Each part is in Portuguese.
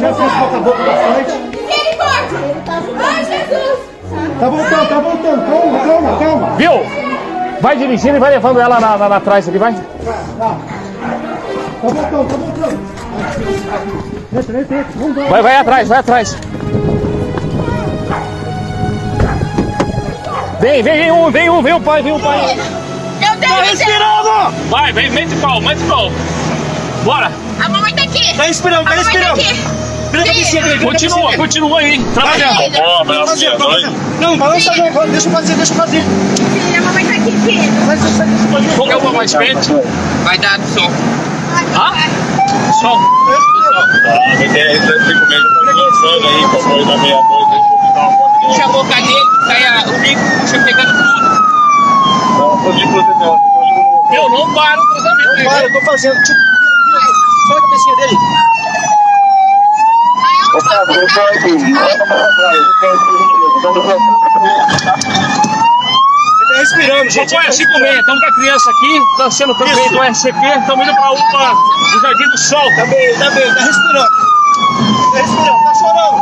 já fiz boca a boca bastante. Misericórdia! Ai, Jesus! Tá voltando. Calma. Viu? Vai dirigindo e vai levando ela na trás ali, vai. Tá voltando. Entra. Vamos embora. Vai atrás. Vem o pai. Eu tenho Tá respirando! Vai, mete pau. Bora! A mamãe tá aqui! Tá respirando. A mamãe tá aqui! Vira a cabecinha dele. Continua aí, trabalhando. Não, balança agora. Deixa eu fazer. Filha, a mamãe tá aqui, filho! Qual que é o mais perto? Vai dar do sol. Hã? Som. Puxa a boca dele, sai o bico, puxa pegando tudo. Meu, não para o cruzamento aí. Para, eu tô fazendo. Só a cabecinha dele. Ele tá respirando, gente. Põe assim comer, estamos com a criança aqui, tá sendo também do SCP, estamos indo para UPA do Jardim do Sol. Tá bem, tá respirando. Tá chorando.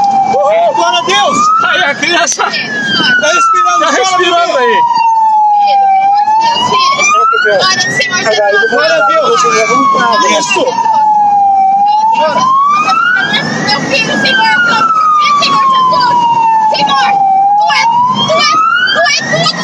Glória a Deus. Aí a criança Tá respirando, tá respirando aí. Glória ao Senhor Jesus! Glória a Deus. Isso. Meu filho, Senhor, eu clamo por ti, Senhor Jesus! Senhor, tu é tudo